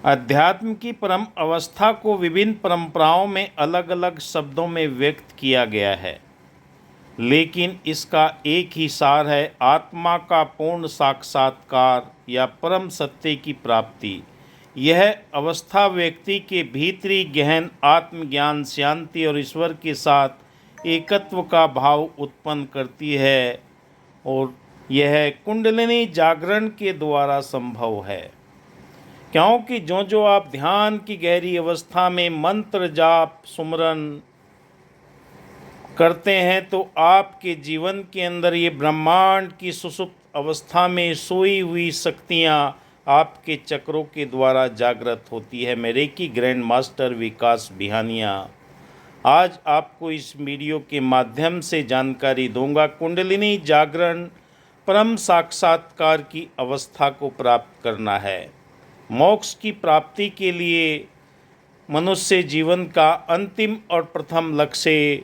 अध्यात्म की परम अवस्था को विभिन्न परंपराओं में अलग अलग शब्दों में व्यक्त किया गया है, लेकिन इसका एक ही सार है: आत्मा का पूर्ण साक्षात्कार या परम सत्य की प्राप्ति। यह अवस्था व्यक्ति के भीतरी गहन आत्मज्ञान, शांति और ईश्वर के साथ एकत्व का भाव उत्पन्न करती है, और यह कुंडलिनी जागरण के द्वारा संभव है। क्योंकि जो आप ध्यान की गहरी अवस्था में मंत्र जाप सुमरन करते हैं, तो आपके जीवन के अंदर ये ब्रह्मांड की सुषुप्त अवस्था में सोई हुई शक्तियाँ आपके चक्रों के द्वारा जागृत होती है। मैं रेकी ग्रैंड मास्टर विकास बिहानिया आज आपको इस वीडियो के माध्यम से जानकारी दूंगा कुंडलिनी जागरण परम साक्षात्कार की अवस्था को प्राप्त करना है। मोक्ष की प्राप्ति के लिए मनुष्य जीवन का अंतिम और प्रथम लक्ष्य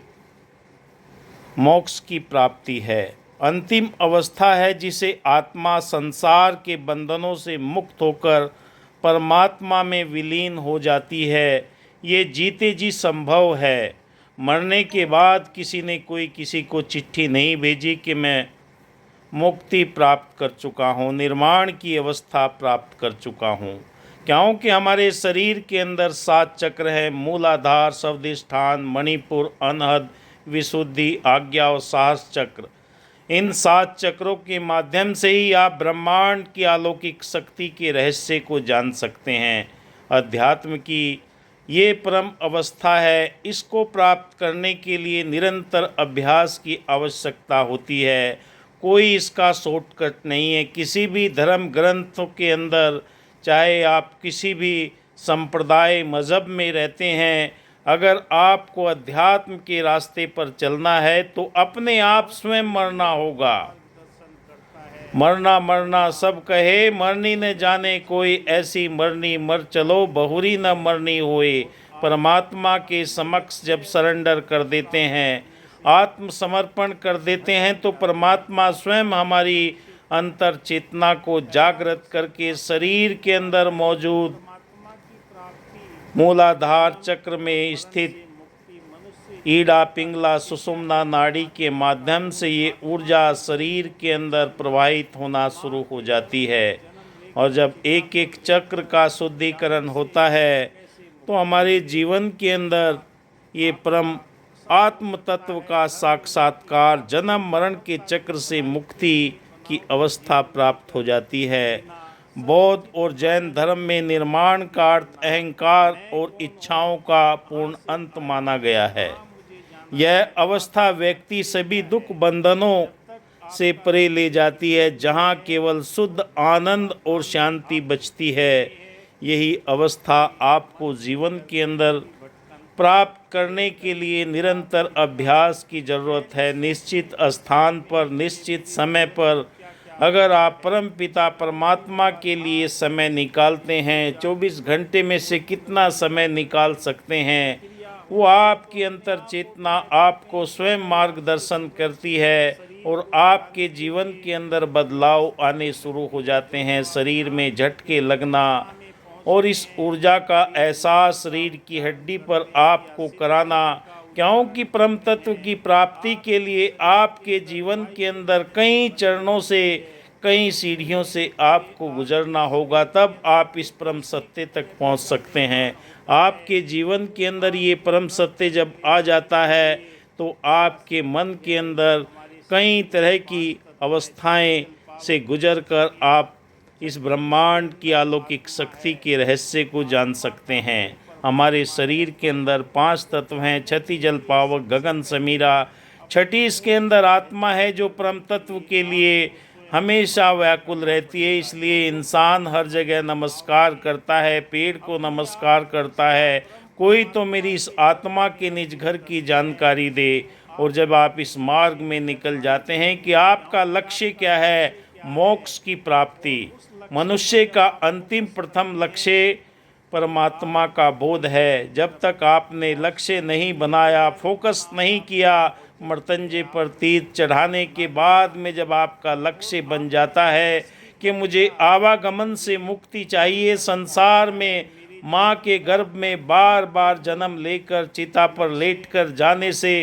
मोक्ष की प्राप्ति है। अंतिम अवस्था है जिसे आत्मा संसार के बंधनों से मुक्त होकर परमात्मा में विलीन हो जाती है। ये जीते जी संभव है। मरने के बाद किसी ने कोई किसी को चिट्ठी नहीं भेजी कि मैं मुक्ति प्राप्त कर चुका हूँ, निर्माण की अवस्था प्राप्त कर चुका हूँ। क्योंकि हमारे शरीर के अंदर 7 चक्र हैं: मूलाधार, स्वादिष्ठान, मणिपुर, अनहद, विशुद्धि, आज्ञा और साहस चक्र। इन 7 चक्रों के माध्यम से ही आप ब्रह्मांड की अलौकिक शक्ति के रहस्य को जान सकते हैं। अध्यात्म की ये परम अवस्था है। इसको प्राप्त करने के लिए निरंतर अभ्यास की आवश्यकता होती है। कोई इसका शॉर्टकट नहीं है। किसी भी धर्म ग्रंथों के अंदर, चाहे आप किसी भी संप्रदाय मज़हब में रहते हैं, अगर आपको अध्यात्म के रास्ते पर चलना है तो अपने आप स्वयं मरना होगा। मरना मरना सब कहे, मरनी न जाने कोई, ऐसी मरनी मर चलो, बहुरी न मरनी होए। परमात्मा के समक्ष जब सरेंडर कर देते हैं, आत्मसमर्पण कर देते हैं, तो परमात्मा स्वयं हमारी अंतर चेतना को जागृत करके शरीर के अंदर मौजूद मूलाधार चक्र में स्थित ईडा पिंगला सुषुम्ना नाड़ी के माध्यम से ये ऊर्जा शरीर के अंदर प्रवाहित होना शुरू हो जाती है। और जब एक एक चक्र का शुद्धिकरण होता है तो हमारे जीवन के अंदर ये परम आत्म तत्व का साक्षात्कार, जन्म मरण के चक्र से मुक्ति की अवस्था प्राप्त हो जाती है। बौद्ध और जैन धर्म में निर्माण का अर्थ अहंकार और इच्छाओं का पूर्ण अंत माना गया है। यह अवस्था व्यक्ति सभी दुख बंधनों से परे ले जाती है, जहाँ केवल शुद्ध आनंद और शांति बचती है। यही अवस्था आपको जीवन के अंदर प्राप्त करने के लिए निरंतर अभ्यास की ज़रूरत है। निश्चित स्थान पर, निश्चित समय पर अगर आप परम पिता परमात्मा के लिए समय निकालते हैं, 24 घंटे में से कितना समय निकाल सकते हैं, वो आपकी अंतर चेतना आपको स्वयं मार्गदर्शन करती है और आपके जीवन के अंदर बदलाव आने शुरू हो जाते हैं। शरीर में झटके लगना और इस ऊर्जा का एहसास शरीर की हड्डी पर आपको कराना, क्योंकि परम तत्व की प्राप्ति के लिए आपके जीवन के अंदर कई चरणों से, कई सीढ़ियों से आपको गुजरना होगा। तब आप इस परम सत्य तक पहुंच सकते हैं। आपके जीवन के अंदर ये परम सत्य जब आ जाता है तो आपके मन के अंदर कई तरह की अवस्थाएं से गुजरकर आप इस ब्रह्मांड की अलौकिक शक्ति के रहस्य को जान सकते हैं। हमारे शरीर के अंदर 5 तत्व हैं: क्षति, जल, पावक, गगन, समीरा। छठी इसके अंदर आत्मा है जो परम तत्व के लिए हमेशा व्याकुल रहती है। इसलिए इंसान हर जगह नमस्कार करता है, पेड़ को नमस्कार करता है, कोई तो मेरी इस आत्मा के निज घर की जानकारी दे। और जब आप इस मार्ग में निकल जाते हैं कि आपका लक्ष्य क्या है, मोक्ष की प्राप्ति, मनुष्य का अंतिम प्रथम लक्ष्य परमात्मा का बोध है। जब तक आपने लक्ष्य नहीं बनाया, फोकस नहीं किया, मृत्युंजय पर तीर चढ़ाने के बाद में जब आपका लक्ष्य बन जाता है कि मुझे आवागमन से मुक्ति चाहिए। संसार में माँ के गर्भ में बार बार जन्म लेकर चिता पर लेटकर जाने से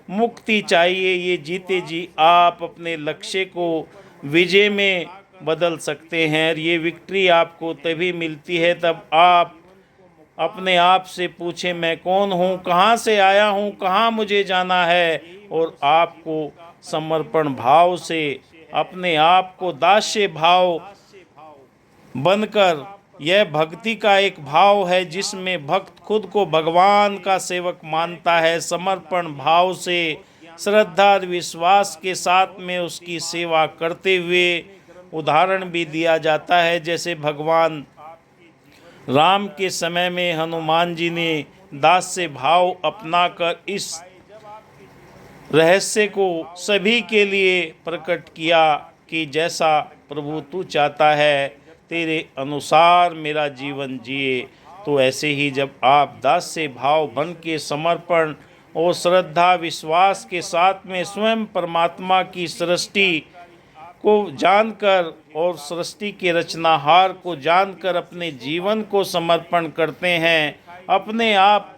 मुक्ति चाहिए। ये जीते जी आप अपने लक्ष्य को विजय में बदल सकते हैं। और ये विक्ट्री आपको तभी मिलती है तब आप अपने आप से पूछें, मैं कौन हूँ, कहाँ से आया हूँ, कहाँ मुझे जाना है। और आपको समर्पण भाव से अपने आप को दास्य भाव बनकर, यह भक्ति का एक भाव है जिसमें भक्त खुद को भगवान का सेवक मानता है। समर्पण भाव से श्रद्धा और विश्वास के साथ में उसकी सेवा करते हुए उदाहरण भी दिया जाता है। जैसे भगवान राम के समय में हनुमान जी ने दास्य भाव अपनाकर इस रहस्य को सभी के लिए प्रकट किया कि जैसा प्रभु तू चाहता है तेरे अनुसार मेरा जीवन जिए। तो ऐसे ही जब आप दास्य भाव बन के समर्पण और श्रद्धा विश्वास के साथ में स्वयं परमात्मा की सृष्टि को जानकर और सृष्टि के रचनाहार को जानकर अपने जीवन को समर्पण करते हैं, अपने आप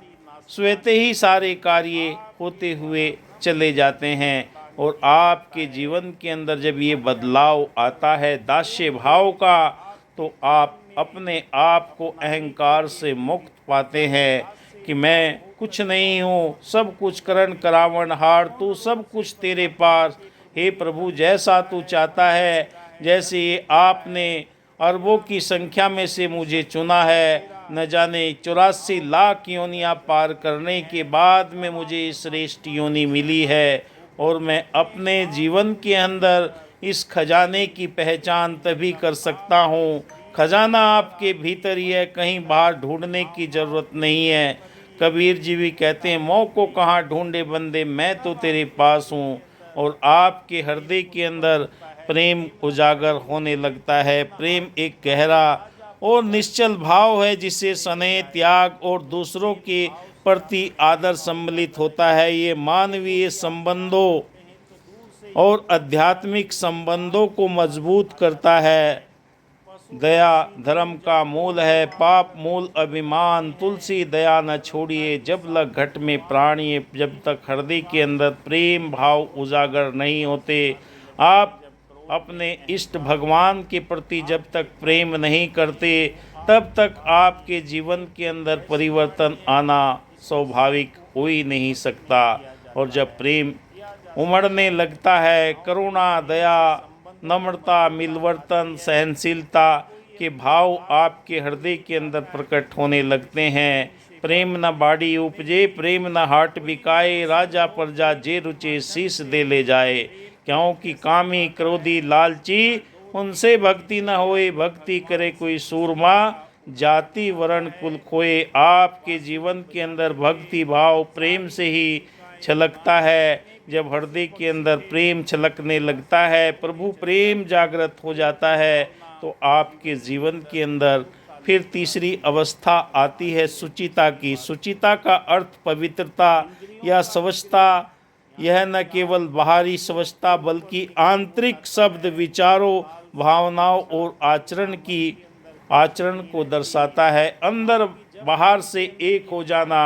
स्वतः ही सारे कार्य होते हुए चले जाते हैं। और आपके जीवन के अंदर जब ये बदलाव आता है दास्य भाव का, तो आप अपने आप को अहंकार से मुक्त पाते हैं कि मैं कुछ नहीं हूँ, सब कुछ करण करावण हार, तू सब कुछ तेरे पास। हे प्रभु, जैसा तू चाहता है, जैसे ये आपने अरबों की संख्या में से मुझे चुना है, न जाने 84 लाख योनियाँ पार करने के बाद में मुझे श्रेष्ठ योनि मिली है। और मैं अपने जीवन के अंदर इस खजाने की पहचान तभी कर सकता हूँ। खजाना आपके भीतर ही है, कहीं बाहर ढूंढने की ज़रूरत नहीं है। कबीर जी भी कहते हैं, मोह को कहाँ ढूंढे बंदे, मैं तो तेरे पास हूँ। और आपके हृदय के अंदर प्रेम उजागर होने लगता है। प्रेम एक गहरा और निश्चल भाव है जिसे स्नेह, त्याग और दूसरों के प्रति आदर सम्मिलित होता है। ये मानवीय संबंधों और आध्यात्मिक संबंधों को मजबूत करता है। दया धर्म का मूल है, पाप मूल अभिमान, तुलसी दया न छोड़िए, जब लग घट में प्राणिए। जब तक हृदय के अंदर प्रेम भाव उजागर नहीं होते, आप अपने इष्ट भगवान के प्रति जब तक प्रेम नहीं करते, तब तक आपके जीवन के अंदर परिवर्तन आना स्वाभाविक हो ही नहीं सकता। और जब प्रेम उमड़ने लगता है, करुणा, दया, नम्रता, मिलवर्तन, सहनशीलता के भाव आपके हृदय के अंदर प्रकट होने लगते हैं। प्रेम न बाड़ी उपजे, प्रेम न हाट बिकाए, राजा प्रजा जे रुचे शीस दे ले जाए। क्योंकि कामी क्रोधी लालची, उनसे भक्ति न होए, भक्ति करे कोई सूरमा, जाति वर्ण कुल खोए। आपके जीवन के अंदर भक्ति भाव प्रेम से ही छलकता है। जब हृदय के अंदर प्रेम छलकने लगता है, प्रभु प्रेम जागृत हो जाता है, तो आपके जीवन के अंदर फिर तीसरी अवस्था आती है सुचिता की। सुचिता का अर्थ पवित्रता या स्वच्छता। यह न केवल बाहरी स्वच्छता बल्कि आंतरिक शब्द, विचारों, भावनाओं और आचरण को दर्शाता है। अंदर बाहर से एक हो जाना।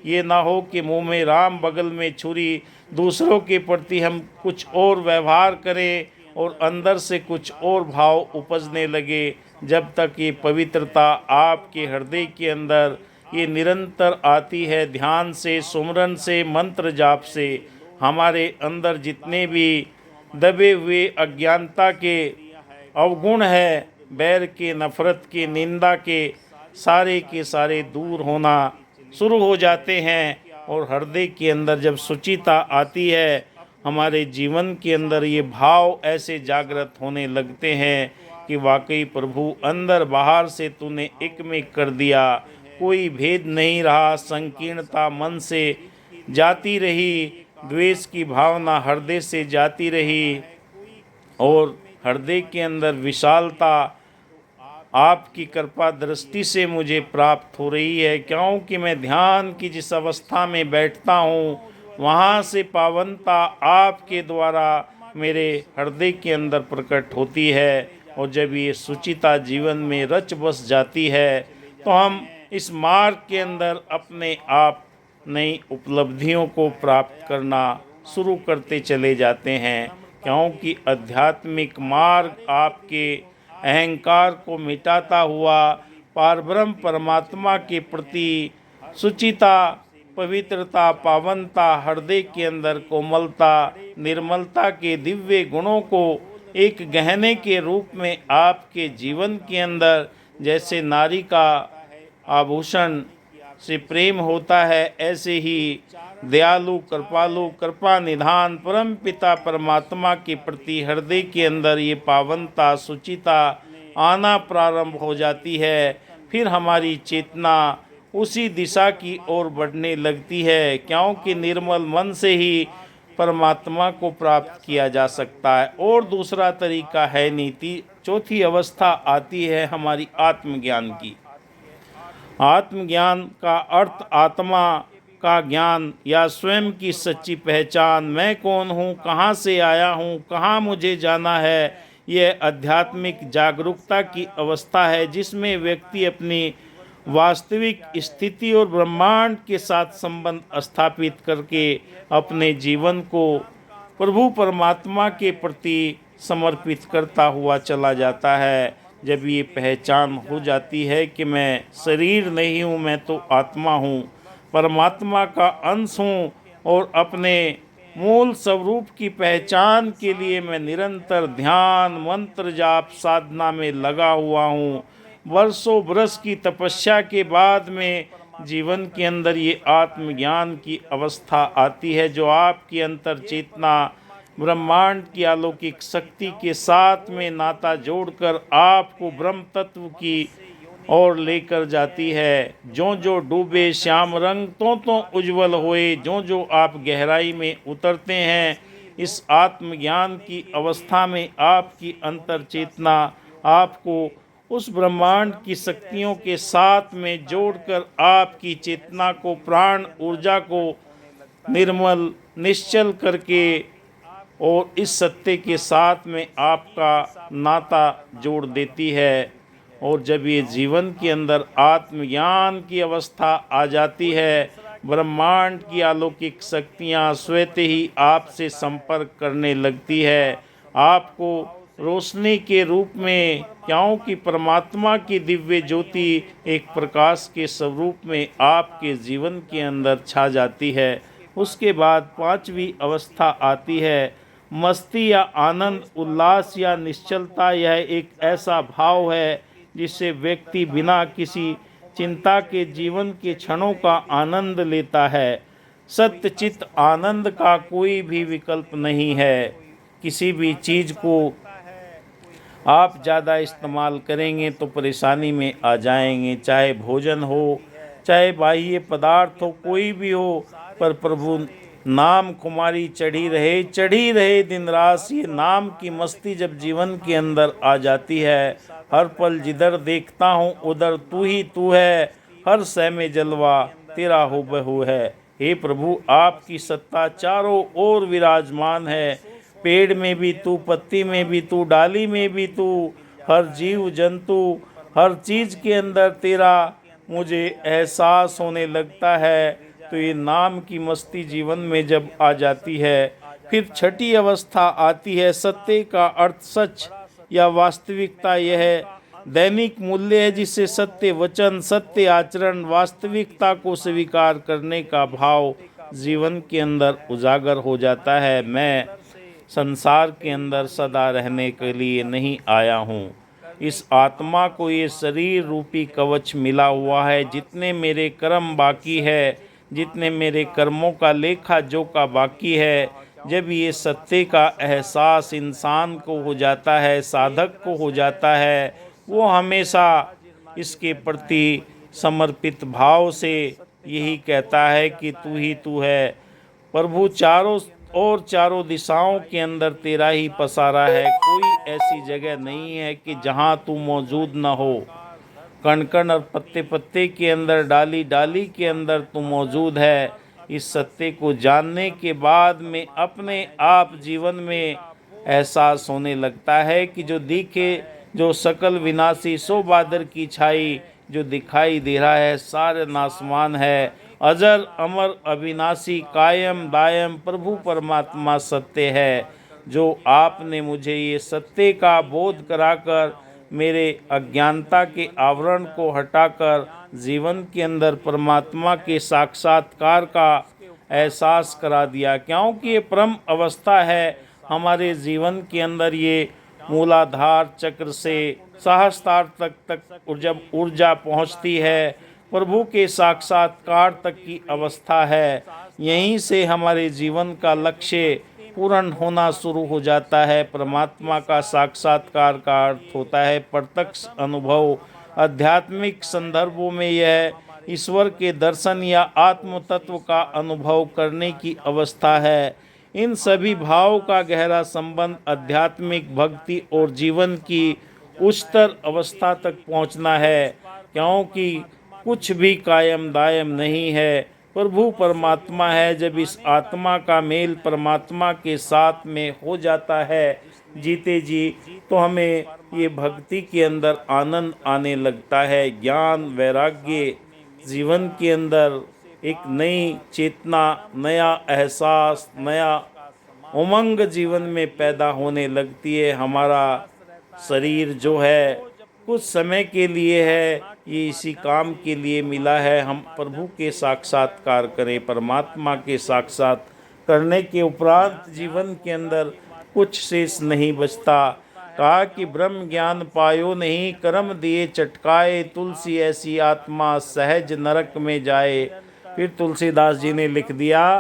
ये ना हो कि मुंह में राम बगल में छुरी, दूसरों के प्रति हम कुछ और व्यवहार करें और अंदर से कुछ और भाव उपजने लगे। जब तक ये पवित्रता आपके हृदय के अंदर ये निरंतर आती है, ध्यान से, सुमरन से, मंत्र जाप से, हमारे अंदर जितने भी दबे हुए अज्ञानता के अवगुण है, बैर के, नफरत के, निंदा के सारे दूर होना शुरू हो जाते हैं। और हृदय के अंदर जब सुचिता आती है, हमारे जीवन के अंदर ये भाव ऐसे जागृत होने लगते हैं कि वाकई प्रभु अंदर बाहर से तूने एक में कर दिया, कोई भेद नहीं रहा। संकीर्णता मन से जाती रही, द्वेष की भावना हृदय से जाती रही और हृदय के अंदर विशालता आपकी कृपा दृष्टि से मुझे प्राप्त हो रही है। क्योंकि मैं ध्यान की जिस अवस्था में बैठता हूँ, वहाँ से पावनता आपके द्वारा मेरे हृदय के अंदर प्रकट होती है। और जब ये सुचिता जीवन में रच बस जाती है तो हम इस मार्ग के अंदर अपने आप नई उपलब्धियों को प्राप्त करना शुरू करते चले जाते हैं, क्योंकि आध्यात्मिक मार्ग आपके अहंकार को मिटाता हुआ पारब्रह्म परमात्मा के प्रति सुचिता, पवित्रता, पावनता, हृदय के अंदर कोमलता, निर्मलता के दिव्य गुणों को एक गहने के रूप में आपके जीवन के अंदर, जैसे नारी का आभूषण से प्रेम होता है, ऐसे ही दयालु, कृपालु, कृपा निधान परम पिता परमात्मा के प्रति हृदय के अंदर ये पावनता, सुचिता आना प्रारंभ हो जाती है। फिर हमारी चेतना उसी दिशा की ओर बढ़ने लगती है, क्योंकि निर्मल मन से ही परमात्मा को प्राप्त किया जा सकता है और दूसरा तरीका है नीति। चौथी अवस्था आती है हमारी आत्मज्ञान की। आत्मज्ञान का अर्थ आत्मा का ज्ञान या स्वयं की सच्ची पहचान, मैं कौन हूँ, कहाँ से आया हूँ, कहाँ मुझे जाना है। यह आध्यात्मिक जागरूकता की अवस्था है जिसमें व्यक्ति अपनी वास्तविक स्थिति और ब्रह्मांड के साथ संबंध स्थापित करके अपने जीवन को प्रभु परमात्मा के प्रति समर्पित करता हुआ चला जाता है। जब ये पहचान हो जाती है कि मैं शरीर नहीं हूँ, मैं तो आत्मा हूँ, परमात्मा का अंश हूँ और अपने मूल स्वरूप की पहचान के लिए मैं निरंतर ध्यान, मंत्र जाप, साधना में लगा हुआ हूँ। वर्षों बरस की तपस्या के बाद में जीवन के अंदर ये आत्मज्ञान की अवस्था आती है, जो आपकी अंतर चेतना ब्रह्मांड की अलौकिक शक्ति के साथ में नाता जोड़कर आपको ब्रह्म तत्व की ओर लेकर जाती है। जो जो डूबे श्याम रंग तो उज्जवल होए। जो जो आप गहराई में उतरते हैं, इस आत्मज्ञान की अवस्था में आपकी अंतर चेतना आपको उस ब्रह्मांड की शक्तियों के साथ में जोड़कर आपकी चेतना को, प्राण ऊर्जा को निर्मल निश्चल करके और इस सत्य के साथ में आपका नाता जोड़ देती है। और जब ये जीवन के अंदर आत्मज्ञान की अवस्था आ जाती है, ब्रह्मांड की अलौकिक शक्तियाँ स्वतः ही आपसे संपर्क करने लगती है, आपको रोशनी के रूप में, क्योंकि परमात्मा की दिव्य ज्योति एक प्रकाश के स्वरूप में आपके जीवन के अंदर छा जाती है। उसके बाद पांचवी अवस्था आती है मस्ती या आनंद, उल्लास या निश्चलता। यह एक ऐसा भाव है जिससे व्यक्ति बिना किसी चिंता के जीवन के क्षणों का आनंद लेता है। सत्यचित आनंद का कोई भी विकल्प नहीं है। किसी भी चीज़ को आप ज़्यादा इस्तेमाल करेंगे तो परेशानी में आ जाएंगे, चाहे भोजन हो, चाहे बाह्य पदार्थ हो, कोई भी हो, पर प्रभु नाम खुमारी चढ़ी रहे दिन रात। ये नाम की मस्ती जब जीवन के अंदर आ जाती है, हर पल जिधर देखता हूँ उधर तू ही तू है, हर सह में जलवा तेरा हूबहू है। हे प्रभु, आपकी सत्ता चारों ओर विराजमान है। पेड़ में भी तू, पत्ती में भी तू, डाली में भी तू, हर जीव जंतु, हर चीज़ के अंदर तेरा मुझे एहसास होने लगता है। तो ये नाम की मस्ती जीवन में जब आ जाती है, फिर छठी अवस्था आती है सत्य का अर्थ सच या वास्तविकता। यह दैनिक मूल्य है जिससे सत्य वचन, सत्य आचरण, वास्तविकता को स्वीकार करने का भाव जीवन के अंदर उजागर हो जाता है। मैं संसार के अंदर सदा रहने के लिए नहीं आया हूँ। इस आत्मा को ये शरीर रूपी कवच मिला हुआ है। जितने मेरे कर्म बाकी है, जितने मेरे कर्मों का लेखा जोखा बाकी है, जब ये सत्य का एहसास इंसान को हो जाता है, साधक को हो जाता है, वो हमेशा इसके प्रति समर्पित भाव से यही कहता है कि तू ही तू है। प्रभु चारों दिशाओं के अंदर तेरा ही पसारा है। कोई ऐसी जगह नहीं है कि जहाँ तू मौजूद न हो। कण कण और पत्ते पत्ते के अंदर, डाली डाली के अंदर तू मौजूद है। इस सत्य को जानने के बाद में अपने आप जीवन में एहसास होने लगता है कि जो दिखे जो सकल विनाशी सो बादर की छाई, जो दिखाई दे रहा है सारे नासमान है। अजर अमर अविनाशी कायम दायम प्रभु परमात्मा सत्य है। जो आपने मुझे ये सत्य का बोध कराकर मेरे अज्ञानता के आवरण को हटाकर जीवन के अंदर परमात्मा के साक्षात्कार का एहसास करा दिया, क्योंकि ये परम अवस्था है हमारे जीवन के अंदर। ये मूलाधार चक्र से सहस्त्रार तक जब ऊर्जा पहुंचती है, प्रभु के साक्षात्कार तक की अवस्था है। यहीं से हमारे जीवन का लक्ष्य पूर्ण होना शुरू हो जाता है। परमात्मा का साक्षात्कार का अर्थ होता है प्रत्यक्ष अनुभव। आध्यात्मिक संदर्भों में यह ईश्वर के दर्शन या आत्म तत्व का अनुभव करने की अवस्था है। इन सभी भावों का गहरा संबंध आध्यात्मिक भक्ति और जीवन की उच्चतर अवस्था तक पहुंचना है, क्योंकि कुछ भी कायम दायम नहीं है, प्रभु परमात्मा है। जब इस आत्मा का मेल परमात्मा के साथ में हो जाता है जीते जी, तो हमें ये भक्ति के अंदर आनंद आने लगता है। ज्ञान वैराग्य जीवन के अंदर एक नई चेतना, नया एहसास, नया उमंग जीवन में पैदा होने लगती है। हमारा शरीर जो है कुछ समय के लिए है, ये इसी काम के लिए मिला है हम प्रभु के साक्षात्कार करें। परमात्मा के साक्षात करने के उपरांत जीवन के अंदर कुछ शेष नहीं बचता। कहा कि ब्रह्म ज्ञान पायो नहीं, कर्म दिए चटकाए, तुलसी ऐसी आत्मा सहज नरक में जाए। फिर तुलसीदास जी ने लिख दिया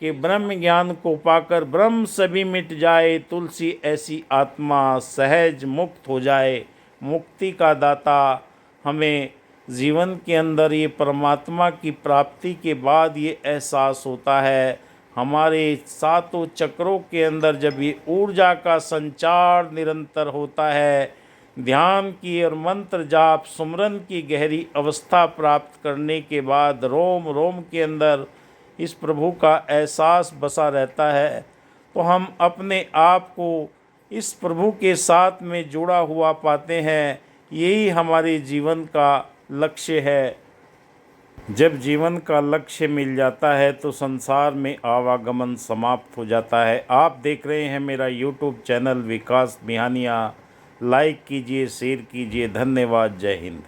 कि ब्रह्म ज्ञान को पाकर ब्रह्म सभी मिट जाए, तुलसी ऐसी आत्मा सहज मुक्त हो जाए। मुक्ति का दाता हमें जीवन के अंदर ये परमात्मा की प्राप्ति के बाद ये एहसास होता है। हमारे सातों चक्रों के अंदर जब ये ऊर्जा का संचार निरंतर होता है, ध्यान की और मंत्र जाप सुमरन की गहरी अवस्था प्राप्त करने के बाद रोम रोम के अंदर इस प्रभु का एहसास बसा रहता है, तो हम अपने आप को इस प्रभु के साथ में जुड़ा हुआ पाते हैं। यही हमारे जीवन का लक्ष्य है। जब जीवन का लक्ष्य मिल जाता है तो संसार में आवागमन समाप्त हो जाता है। आप देख रहे हैं मेरा यूट्यूब चैनल विकास बिहानिया। लाइक कीजिए, शेयर कीजिए। धन्यवाद। जय हिंद।